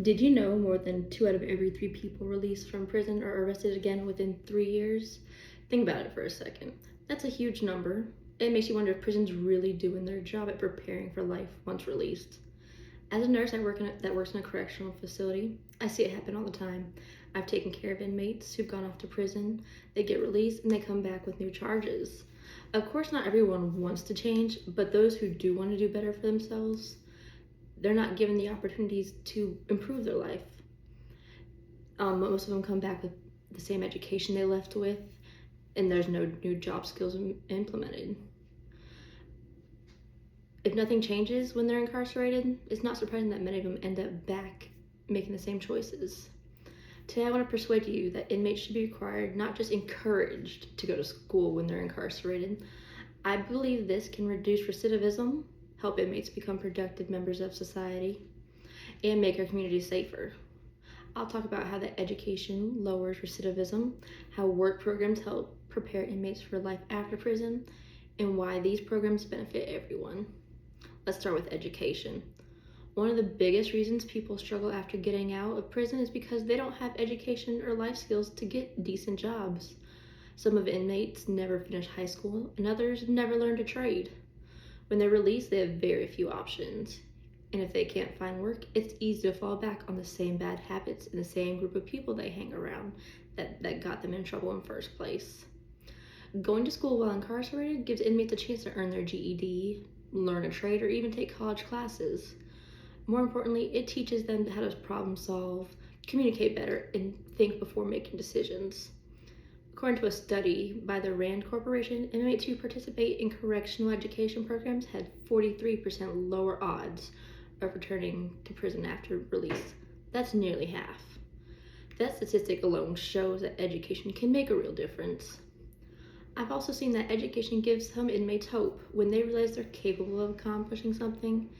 Did you know more than 2 out of every 3 people released from prison are arrested again within 3 years? Think about it for a second. That's a huge number. It makes you wonder if prisons really doing their job at preparing for life once released. As a nurse that works in a correctional facility, I see it happen all the time. I've taken care of inmates who've gone off to prison, they get released, and they come back with new charges. Of course, not everyone wants to change, but those who do want to do better for themselves, they're not given the opportunities to improve their life. Most of them come back with the same education they left with, and there's no new job skills implemented. If nothing changes when they're incarcerated, it's not surprising that many of them end up back making the same choices. Today, I want to persuade you that inmates should be required, not just encouraged, to go to school when they're incarcerated. I believe this can reduce recidivism, help inmates become productive members of society, and make our community safer. I'll talk about how the education lowers recidivism, how work programs help prepare inmates for life after prison, and why these programs benefit everyone. Let's start with education. One of the biggest reasons people struggle after getting out of prison is because they don't have education or life skills to get decent jobs. Some of inmates never finish high school, and others never learned a trade. When they're released, they have very few options. And if they can't find work, it's easy to fall back on the same bad habits and the same group of people they hang around that got them in trouble in the first place. Going to school while incarcerated gives inmates a chance to earn their GED, learn a trade, or even take college classes. More importantly, it teaches them how to problem solve, communicate better, and think before making decisions. According to a study by the RAND Corporation, inmates who participate in correctional education programs had 43% lower odds of returning to prison after release. That's nearly half. That statistic alone shows that education can make a real difference. I've also seen that education gives some inmates hope. When they realize they're capable of accomplishing something,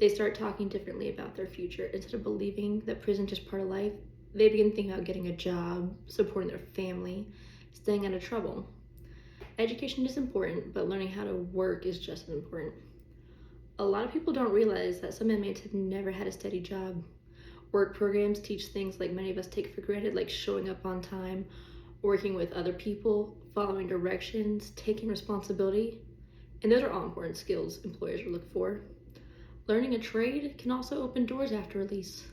they start talking differently about their future. Instead of believing that prison is just part of life, they begin thinking about getting a job, supporting their family, staying out of trouble. Education is important, but learning how to work is just as important. A lot of people don't realize that some inmates have never had a steady job. Work programs teach things like many of us take for granted, like showing up on time, working with other people, following directions, taking responsibility. And those are all important skills employers will look for. Learning a trade can also open doors after release.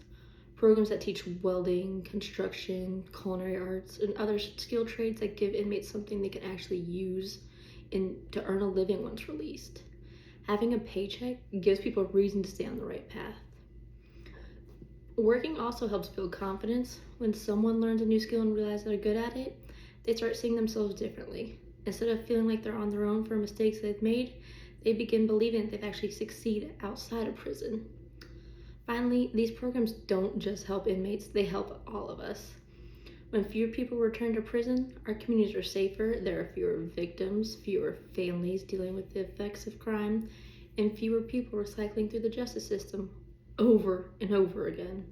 Programs that teach welding, construction, culinary arts, and other skilled trades that give inmates something they can actually use to earn a living once released. Having a paycheck gives people a reason to stay on the right path. Working also helps build confidence. When someone learns a new skill and realizes they're good at it, they start seeing themselves differently. Instead of feeling like they're on their own for mistakes they've made, they begin believing that they've actually succeeded outside of prison. Finally, these programs don't just help inmates, they help all of us. When fewer people return to prison, our communities are safer, there are fewer victims, fewer families dealing with the effects of crime, and fewer people recycling through the justice system over and over again.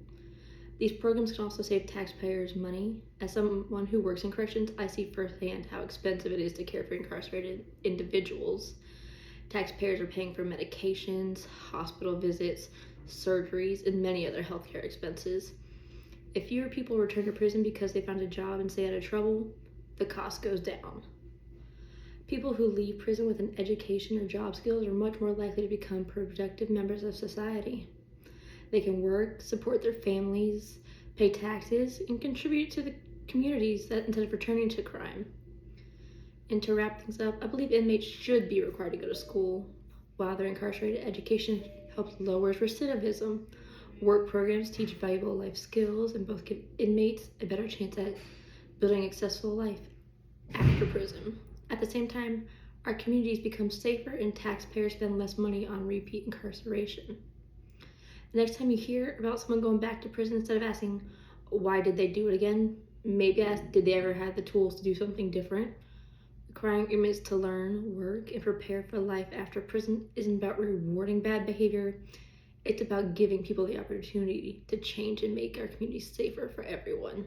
These programs can also save taxpayers money. As someone who works in corrections, I see firsthand how expensive it is to care for incarcerated individuals. Taxpayers are paying for medications, hospital visits, surgeries, and many other healthcare expenses. If fewer people return to prison because they found a job and stay out of trouble, the cost goes down. People who leave prison with an education or job skills are much more likely to become productive members of society. They can work, support their families, pay taxes, and contribute to the communities instead of returning to crime. And to wrap things up, I believe inmates should be required to go to school. While they're incarcerated, education helps lower recidivism. Work programs teach valuable life skills and both give inmates a better chance at building a successful life after prison. At the same time, our communities become safer and taxpayers spend less money on repeat incarceration. The next time you hear about someone going back to prison, instead of asking, why did they do it again? Maybe ask, did they ever have the tools to do something different? Requiring inmates to learn, work, and prepare for life after prison isn't about rewarding bad behavior. It's about giving people the opportunity to change and make our communities safer for everyone.